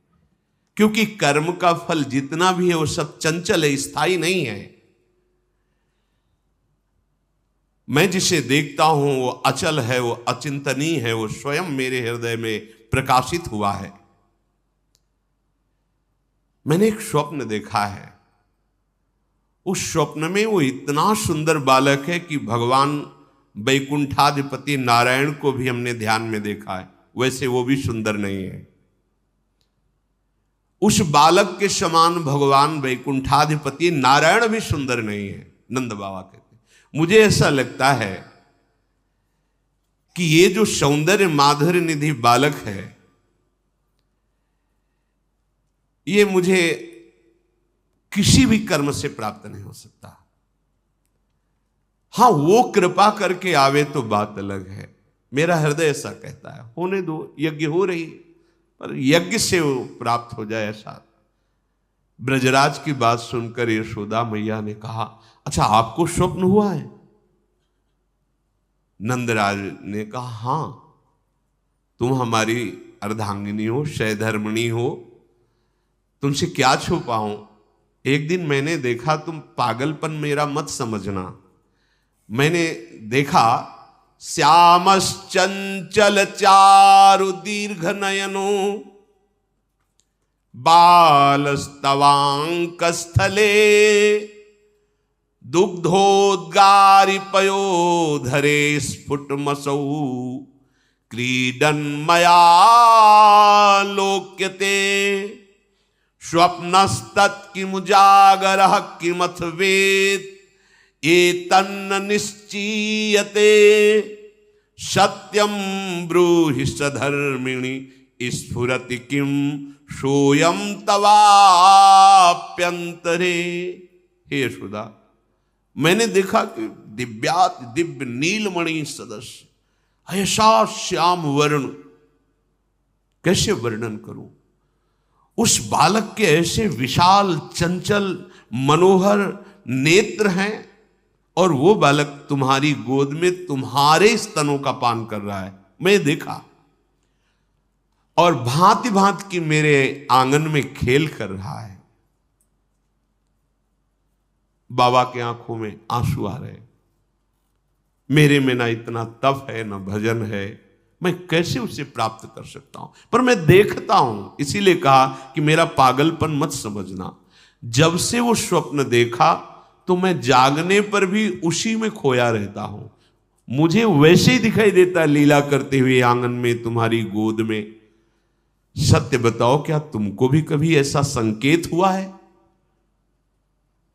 A: क्योंकि कर्म का फल जितना भी है वो सब चंचल है, स्थायी नहीं है। मैं जिसे देखता हूं वो अचल है, वो अचिंतनीय है, वो स्वयं मेरे हृदय में प्रकाशित हुआ है। मैंने एक स्वप्न देखा है। उस स्वप्न में वो इतना सुंदर बालक है कि भगवान वैकुंठाधिपति नारायण को भी हमने ध्यान में देखा है, वैसे वो भी सुंदर नहीं है। उस बालक के समान भगवान वैकुंठाधिपति नारायण भी सुंदर नहीं है। नंद बाबा कहते, मुझे ऐसा लगता है कि ये जो सौंदर्य माधुर्य निधि बालक है, ये मुझे किसी भी कर्म से प्राप्त नहीं हो सकता। हां, वो कृपा करके आवे तो बात अलग है। मेरा हृदय ऐसा कहता है, होने दो, यज्ञ हो रही, पर यज्ञ से वो प्राप्त हो जाए ऐसा। ब्रजराज की बात सुनकर यशोदा मैया ने कहा, अच्छा आपको स्वप्न हुआ है? नंदराज ने कहा, हां, तुम हमारी अर्धांगिनी हो, शैधर्मणी हो, तुमसे क्या छुपाऊं। एक दिन मैंने देखा, तुम पागलपन मेरा मत समझना, मैंने देखा श्यामश्चंचल चारु दीर्घ नयनो बालस्तवांक स्थले दुग्धोद्गारि पयोधरे स्फुटमसौ क्रीडन मया लोक्यते स्वप्नस्तत्किमुजागरः किमथ वेद एतन्न निश्चीयते सत्यम ब्रूहि सधर्मिणी स्फुरति किम सोयम तवाप्यंतरे। हे यशोदा, मैंने देखा कि दिव्यात दिव्य नीलमणि सदस्य, ऐसा श्याम वर्ण, कैसे वर्णन करूं। उस बालक के ऐसे विशाल चंचल मनोहर नेत्र हैं, और वो बालक तुम्हारी गोद में तुम्हारे स्तनों का पान कर रहा है। मैं देखा, और भांति भांति की मेरे आंगन में खेल कर रहा है। बाबा की आंखों में आंसू आ रहे। मेरे में ना इतना तप है, ना भजन है, मैं कैसे उसे प्राप्त कर सकता हूं। पर मैं देखता हूं, इसीलिए कहा कि मेरा पागलपन मत समझना। जब से वो स्वप्न देखा तो मैं जागने पर भी उसी में खोया रहता हूं। मुझे वैसे ही दिखाई देता है लीला करते हुए आंगन में तुम्हारी गोद में। सत्य बताओ, क्या तुमको भी कभी ऐसा संकेत हुआ है?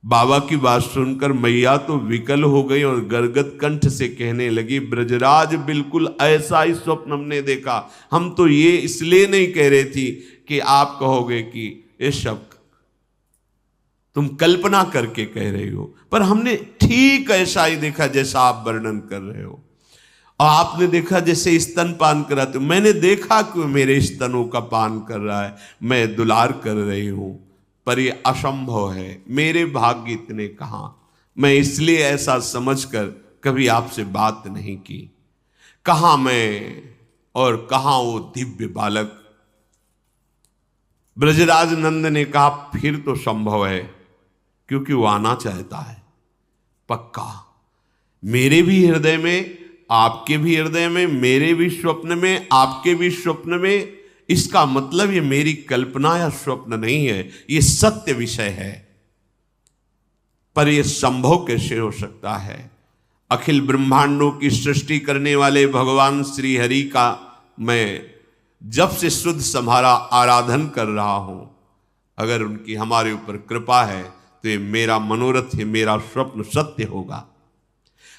A: बाबा की बात सुनकर मैया तो विकल हो गई और गदगद कंठ से कहने लगी, ब्रजराज बिल्कुल ऐसा ही स्वप्न हमने देखा। हम तो ये इसलिए नहीं कह रहे थी कि आप कहोगे कि ये शब्द तुम कल्पना करके कह रहे हो, पर हमने ठीक ऐसा ही देखा जैसा आप वर्णन कर रहे हो। और आपने देखा जैसे स्तन पान कराते हो, मैंने देखा कि मेरे स्तनों का पान कर रहा है, मैं दुलार कर रही हूं, पर ये असंभव है, मेरे भाग्य इतने कहां। मैं इसलिए ऐसा समझकर कभी आपसे बात नहीं की। कहां मैं और कहां वो दिव्य बालक। ब्रजराज नंद ने कहा, फिर तो संभव है, क्योंकि वो आना चाहता है पक्का। मेरे भी हृदय में, आपके भी हृदय में, मेरे भी स्वप्न में, आपके भी स्वप्न में। इसका मतलब ये मेरी कल्पना या स्वप्न नहीं है, ये सत्य विषय है। पर यह संभव कैसे हो सकता है? अखिल ब्रह्मांडों की सृष्टि करने वाले भगवान श्री हरि का मैं जब से शुद्ध सम्हारा आराधन कर रहा हूं, अगर उनकी हमारे ऊपर कृपा है तो ये मेरा मनोरथ है, मेरा स्वप्न सत्य होगा।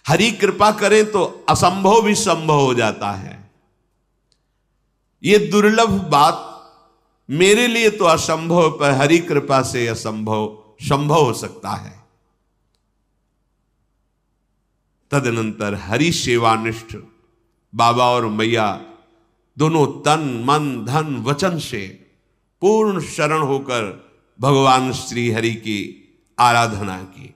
A: हरि कृपा करें तो असंभव भी संभव हो जाता है। ये दुर्लभ बात मेरे लिए तो असंभव, पर हरि कृपा से असंभव संभव हो सकता है। तदनंतर हरि सेवानिष्ठ बाबा और मैया दोनों तन मन धन वचन से पूर्ण शरण होकर भगवान श्री हरि की आराधना की,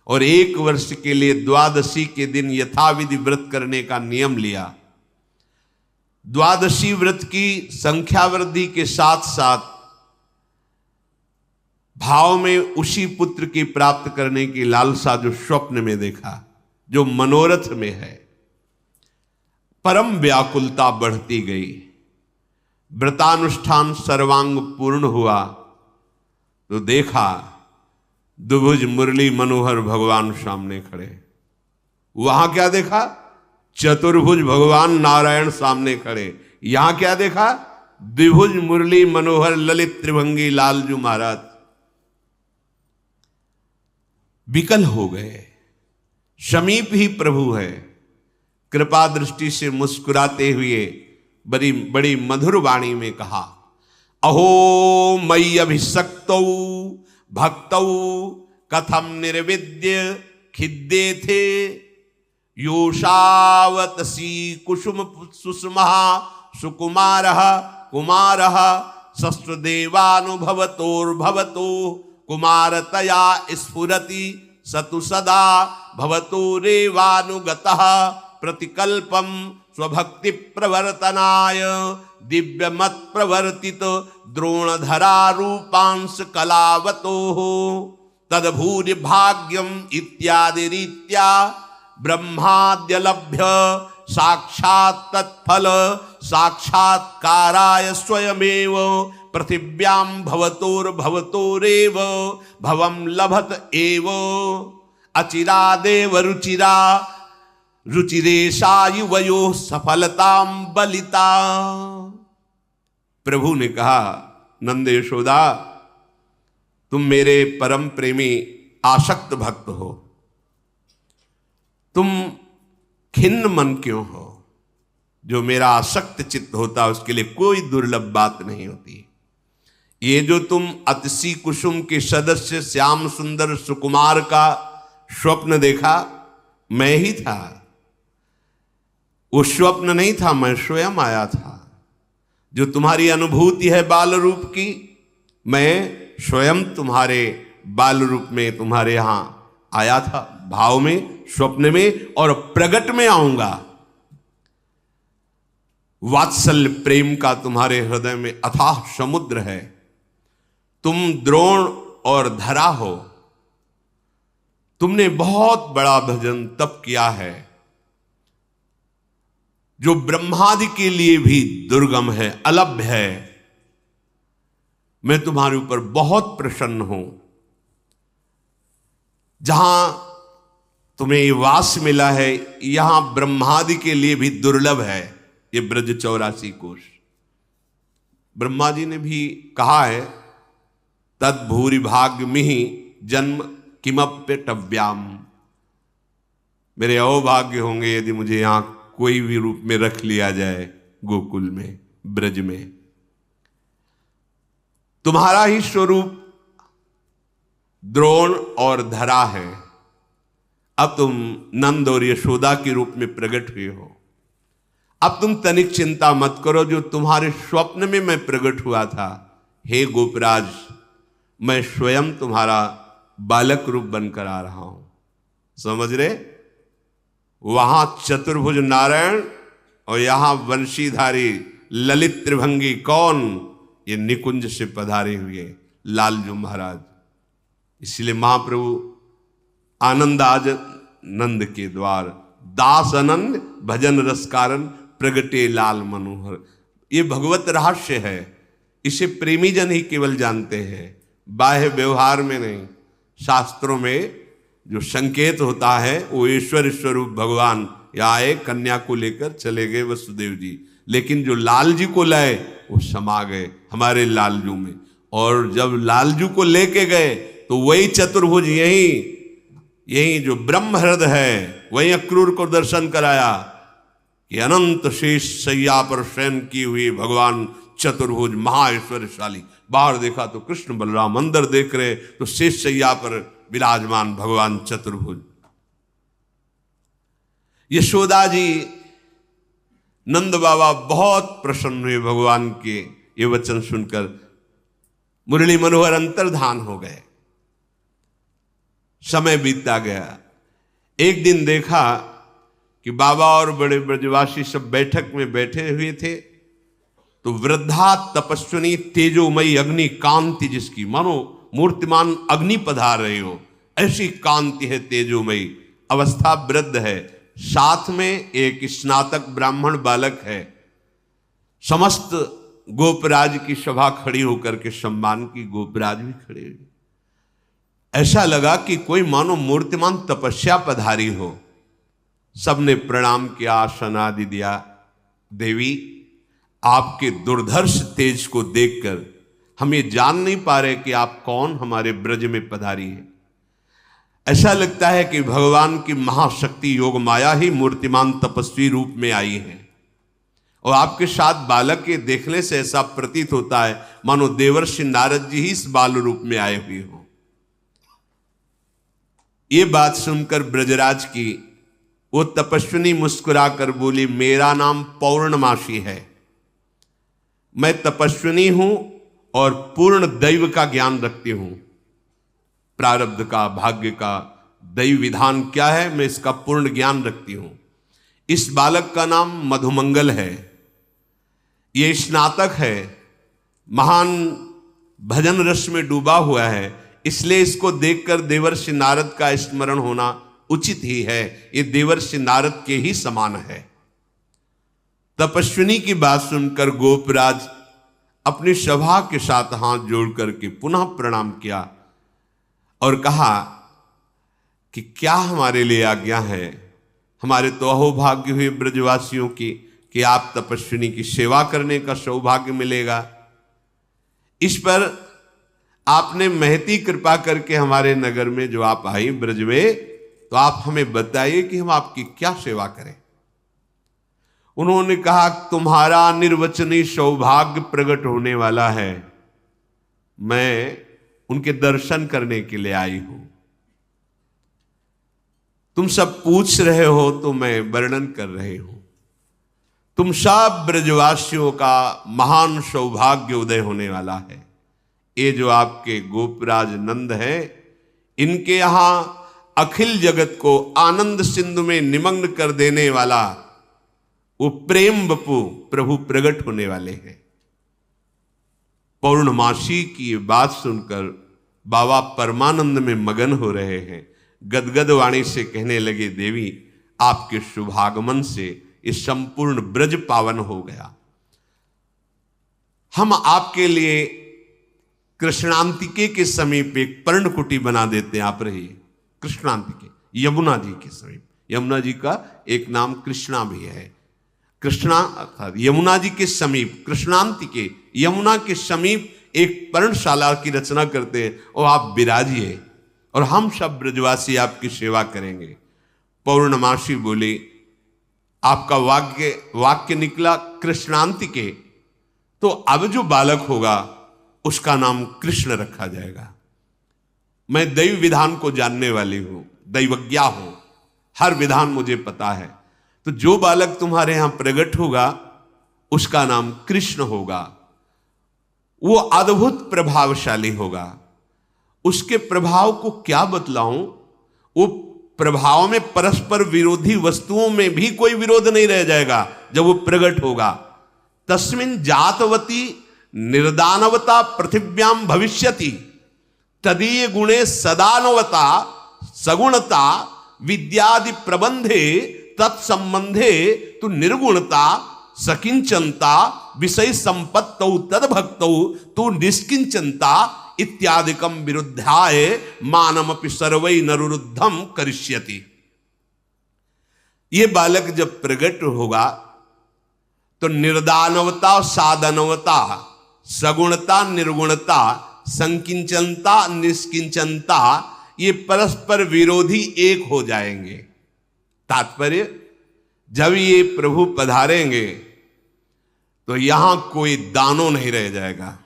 A: और 1 वर्ष के लिए द्वादशी के दिन यथाविधि व्रत करने का नियम लिया। द्वादशी व्रत की संख्या वृद्धि के साथ साथ भाव में उसी पुत्र की प्राप्त करने की लालसा जो स्वप्न में देखा, जो मनोरथ में है, परम व्याकुलता बढ़ती गई। व्रतानुष्ठान सर्वांग पूर्ण हुआ तो देखा द्विभुज मुरली मनोहर भगवान सामने खड़े। वहां क्या देखा? चतुर्भुज भगवान नारायण सामने खड़े। यहां क्या देखा? द्विभुज मुरली मनोहर ललित त्रिभंगी लालजू महाराज। विकल हो गए। समीप ही प्रभु है। कृपा दृष्टि से मुस्कुराते हुए बड़ी बड़ी मधुर वाणी में कहा, अहो मयि अभिषक्तौ भक्तौ कथम निर्विद्य खिद्ये थे योषावतसी कुसुम सुषमा सुकुमारः कुमारः शस्त्रदेवानुभवतोर्भवतो कुमारतया स्फुरति सतु सदा भवतो रेवानुगतः प्रतिकल्पम स्वभक्ति प्रवर्तनाय दिव्यमत प्रवर्तित द्रोणधरा रूपांश कलावतो तदभूरि भाग्यम इत्यादि रीत्या ब्रह्माद्यलभ्य साक्षात् तत्फल साक्षात्काराय स्वयमेव पृथिव्यां भवतोर्भवतोरेव भवं लभत एव अचिरादेव रुचिरा रुचिरेशा युवयो सफलतां बलिता। प्रभु ने कहा, नंद यशोदा, तुम मेरे परम प्रेमी आसक्त भक्त हो, तुम खिन्न मन क्यों हो? जो मेरा आसक्त चित्त होता है उसके लिए कोई दुर्लभ बात नहीं होती। ये जो तुम अतिशी कुसुम के सदस्य श्याम सुंदर सुकुमार का स्वप्न देखा, मैं ही था। वो स्वप्न नहीं था, मैं स्वयं आया था। जो तुम्हारी अनुभूति है बाल रूप की, मैं स्वयं तुम्हारे बाल रूप में तुम्हारे यहां आया था, भाव में, स्वप्न में, और प्रगट में आऊंगा। वात्सल्य प्रेम का तुम्हारे हृदय में अथाह समुद्र है। तुम द्रोण और धरा हो। तुमने बहुत बड़ा भजन तप किया है जो ब्रह्मादि के लिए भी दुर्गम है, अलभ्य है। मैं तुम्हारे ऊपर बहुत प्रसन्न हूं। जहां तुम्हें ये वास मिला है, यहां ब्रह्मादि के लिए भी दुर्लभ है ये ब्रज 84 कोश। ब्रह्मा जी ने भी कहा है, तद भूरि भाग्य मिहि जन्म किमप्यटव्याम। मेरे अहोभाग्य होंगे यदि मुझे यहां कोई भी रूप में रख लिया जाए गोकुल में, ब्रज में। तुम्हारा ही स्वरूप द्रोण और धरा है। अब तुम नंद और यशोदा के रूप में प्रकट हुए हो। अब तुम तनिक चिंता मत करो, जो तुम्हारे स्वप्न में मैं प्रकट हुआ था, हे गोपराज, मैं स्वयं तुम्हारा बालक रूप बनकर आ रहा हूं। समझ रहे? वहां चतुर्भुज नारायण और यहां वंशीधारी ललित त्रिभंगी कौन? ये निकुंज से पधारे हुए लालजू महाराज। इसलिए महाप्रभु आनंद आज नंद के द्वार, दास आनंद भजन रस कारण प्रगटे लाल मनोहर। ये भगवत रहस्य है, इसे प्रेमी जन ही केवल जानते हैं, बाह्य व्यवहार में नहीं। शास्त्रों में जो संकेत होता है वो ईश्वर स्वरूप भगवान या आए, कन्या को लेकर चले गए वसुदेव जी, लेकिन जो लाल जी को लाए वो समा गए हमारे लालजू में। और जब लालजू को लेके गए तो वही चतुर्भुज, यही जो ब्रह्म हृदय है, वही अक्रूर को दर्शन कराया कि अनंत शेष सैया पर शयन की हुई भगवान चतुर्भुज महाऐश्वर्यशाली। बाहर देखा तो कृष्ण बलराम, अंदर देख रहे तो शेष सैया पर विराजमान भगवान चतुर्भुज। यशोदा जी, नंद बाबा बहुत प्रसन्न हुए भगवान के ये वचन सुनकर, मुरली मनोहर अंतर्धान हो गए। समय बीतता गया। एक दिन देखा कि बाबा और बड़े ब्रजवासी सब बैठक में बैठे हुए थे, तो वृद्धा तपस्विनी तेजोमयी अग्नि कांति, जिसकी मानो मूर्तिमान अग्नि पधार रहे हो, ऐसी कांति है तेजोमयी। अवस्था वृद्ध है, साथ में एक स्नातक ब्राह्मण बालक है। समस्त गोपराज की सभा खड़ी होकर के सम्मान की, गोपराज भी खड़े हुए। ऐसा लगा कि कोई मानो मूर्तिमान तपस्या पधारी हो। सबने प्रणाम किया, आसन आदि दिया। देवी, आपके दुर्धर्ष तेज को देखकर हम ये जान नहीं पा रहे कि आप कौन हमारे ब्रज में पधारी है। ऐसा लगता है कि भगवान की महाशक्ति योग माया ही मूर्तिमान तपस्वी रूप में आई है, और आपके साथ बालक के देखने से ऐसा प्रतीत होता है मानो देवर्षि नारद जी ही इस बाल रूप में आए हुए हो। ये बात सुनकर ब्रजराज की वो तपस्विनी मुस्कुराकर बोली, मेरा नाम पौर्णमासी है। मैं तपस्विनी हूं और पूर्ण दैव का ज्ञान रखती हूं। प्रारब्ध का, भाग्य का, दैव विधान क्या है, मैं इसका पूर्ण ज्ञान रखती हूं। इस बालक का नाम मधुमंगल है। ये स्नातक है, महान भजन रस में डूबा हुआ है, इसलिए इसको देखकर देवर्षि नारद का स्मरण होना उचित ही है। ये देवर्षि नारद के ही समान है। तपस्विनी की बात सुनकर गोपराज अपनी सभा के साथ हाथ जोड़ करके पुनः प्रणाम किया और कहा कि क्या हमारे लिए आज्ञा है। हमारे तो अहोभाग्य हुए ब्रजवासियों की कि आप तपस्विनी की सेवा करने का सौभाग्य मिलेगा। इस पर आपने महती कृपा करके हमारे नगर में जो आप आई ब्रज में, तो आप हमें बताइए कि हम आपकी क्या सेवा करें। उन्होंने कहा तुम्हारा निर्वचनीय सौभाग्य प्रकट होने वाला है, मैं उनके दर्शन करने के लिए आई हूं। तुम सब पूछ रहे हो तो मैं वर्णन कर रही हूं। तुम सब ब्रजवासियों का महान सौभाग्य उदय होने वाला है। ये जो आपके गोपराज नंद है, इनके यहां अखिल जगत को आनंद सिंधु में निमग्न कर देने वाला वो प्रेम बपू प्रभु प्रकट होने वाले हैं। पौर्णमासी की बात सुनकर बाबा परमानंद में मगन हो रहे हैं। गदगद वाणी से कहने लगे, देवी आपके शुभागमन से इस संपूर्ण ब्रज पावन हो गया। हम आपके लिए कृष्णांतिके के समीप एक पर्णकुटी बना देते हैं, आप रहिए। कृष्णांतिके यमुना जी के समीप, यमुना जी का एक नाम कृष्णा भी है। कृष्णा अर्थात यमुना जी के समीप, कृष्णांतिके यमुना के समीप एक पर्णशाला की रचना करते हैं और आप विराजिए और हम सब ब्रजवासी आपकी सेवा करेंगे। पौर्णमासी बोले, आपका वाक्य निकला कृष्णांतिके, तो अब जो बालक होगा उसका नाम कृष्ण रखा जाएगा। मैं दैव विधान को जानने वाली हूं, दैवज्ञा हूं, हर विधान मुझे पता है। तो जो बालक तुम्हारे यहां प्रकट होगा उसका नाम कृष्ण होगा। वो अद्भुत प्रभावशाली होगा। उसके प्रभाव को क्या बतलाऊं? वो प्रभाव में परस्पर विरोधी वस्तुओं में भी कोई विरोध नहीं रह जाएगा जब वो प्रकट होगा। तस्मिन् जातवती निर्दानवता पृथिव्याम भविष्यति तदीय गुणे सदानवता सगुणता विद्यादि प्रबंधे तत्संबंधे तु निर्गुणता सकिंचनता विषय संपत्तौ तद्भक्तौ तु निष्किंचनता इत्यादिकम विरुद्धाय मानमपि सर्वै नरुरुद्धम करिष्यति। ये बालक जब प्रकट होगा तो निर्दानवता साधनवता सगुणता निर्गुणता संकिंचनता निष्किंचनता ये परस्पर विरोधी एक हो जाएंगे। तात्पर्य, जब ये प्रभु पधारेंगे तो यहां कोई दानव नहीं रह जाएगा,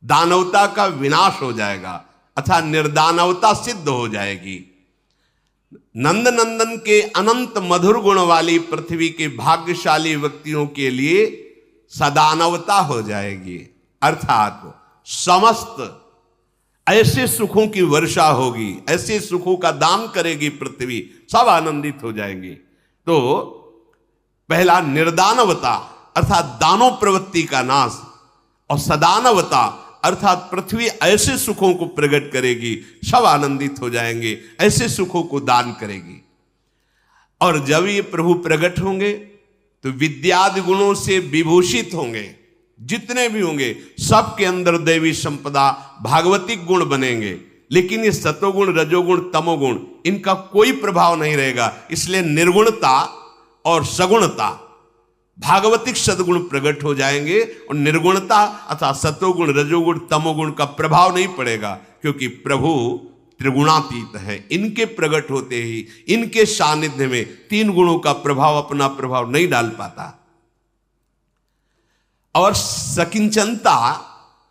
A: दानवता का विनाश हो जाएगा अथवा निर्दानवता सिद्ध हो जाएगी। नंद नंदन के अनंत मधुर गुण वाली पृथ्वी के भाग्यशाली व्यक्तियों के लिए सदानवता हो जाएगी, अर्थात समस्त ऐसे सुखों की वर्षा होगी, ऐसे सुखों का दान करेगी पृथ्वी, सब आनंदित हो जाएंगे। तो पहला निर्दानवता अर्थात दानव प्रवृत्ति का नाश, और सदानवता अर्थात पृथ्वी ऐसे सुखों को प्रकट करेगी, सब आनंदित हो जाएंगे, ऐसे सुखों को दान करेगी। और जब ये प्रभु प्रकट होंगे तो विद्यादि गुणों से विभूषित होंगे, जितने भी होंगे सबके अंदर दैवी संपदा भागवतिक गुण बनेंगे। लेकिन ये सतोगुण रजोगुण तमोगुण इनका कोई प्रभाव नहीं रहेगा, इसलिए निर्गुणता और सगुणता भागवतिक सदगुण प्रकट हो जाएंगे और निर्गुणता अथवा सतोगुण रजोगुण तमोगुण का प्रभाव नहीं पड़ेगा, क्योंकि प्रभु त्रिगुणातीत है। इनके प्रकट होते ही इनके सानिध्य में तीन गुणों का प्रभाव अपना प्रभाव नहीं डाल पाता। और सकिंचनता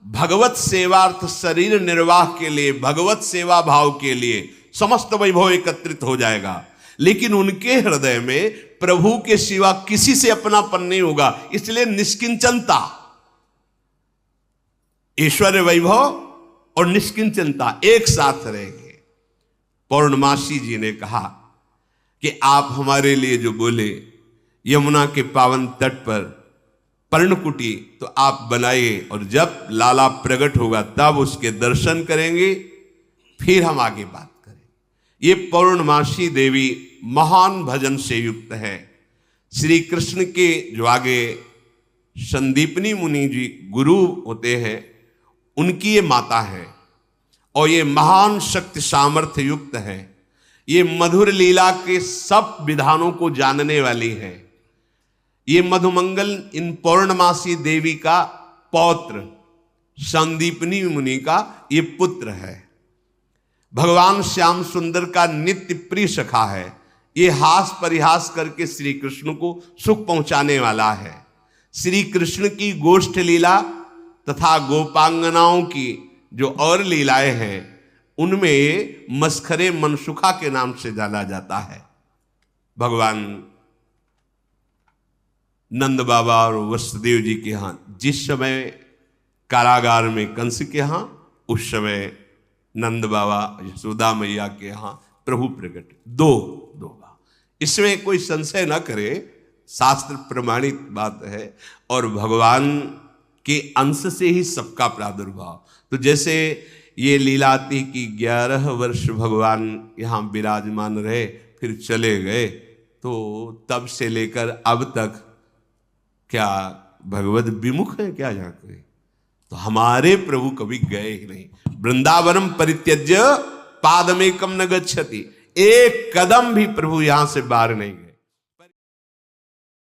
A: भगवत सेवार्थ शरीर निर्वाह के लिए, भगवत सेवा भाव के लिए समस्त वैभव एकत्रित हो जाएगा। लेकिन उनके हृदय में प्रभु के सिवा किसी से अपनापन नहीं होगा, इसलिए निष्किंचनता, ऐश्वर्य वैभव और निष्किंचनता एक साथ रहेंगे। पौर्णमासी जी ने कहा कि आप हमारे लिए जो बोले यमुना के पावन तट पर पर्णकुटी तो आप बनाइए, और जब लाला प्रकट होगा तब उसके दर्शन करेंगे, फिर हम आगे बात करें। ये पौर्णमासी देवी महान भजन से युक्त है। श्री कृष्ण के जो आगे संदीपनी मुनि जी गुरु होते हैं, उनकी ये माता है और ये महान शक्ति सामर्थ्य युक्त है। ये मधुर लीला के सब विधानों को जानने वाली है। ये मधुमंगल इन पौर्णमासी देवी का पौत्र, संदीपनी मुनि का ये पुत्र है। भगवान श्याम सुंदर का नित्य प्रिय सखा है। ये हास परिहास करके श्री कृष्ण को सुख पहुंचाने वाला है। श्री कृष्ण की गोष्ठ लीला तथा गोपांगनाओं की जो और लीलाएं हैं उनमें मस्खरे मनसुखा के नाम से जाना जाता है। भगवान नंद बाबा और वसुदेव जी के यहाँ जिस समय कारागार में कंस के यहाँ, उस समय नंद बाबा यशोदा मैया के यहाँ प्रभु प्रकट, दो बार, इसमें कोई संशय न करे, शास्त्र प्रमाणित बात है। और भगवान के अंश से ही सबका प्रादुर्भाव। तो जैसे ये लीला आती कि 11 वर्ष भगवान यहाँ विराजमान रहे, फिर चले गए, तो तब से लेकर अब तक क्या भगवत विमुख है क्या यहाँ कोई? तो हमारे प्रभु कभी गए ही नहीं। वृंदावनम परित्यज्य पादमेकम न गच्छति, एक कदम भी प्रभु यहां से बाहर नहीं गए।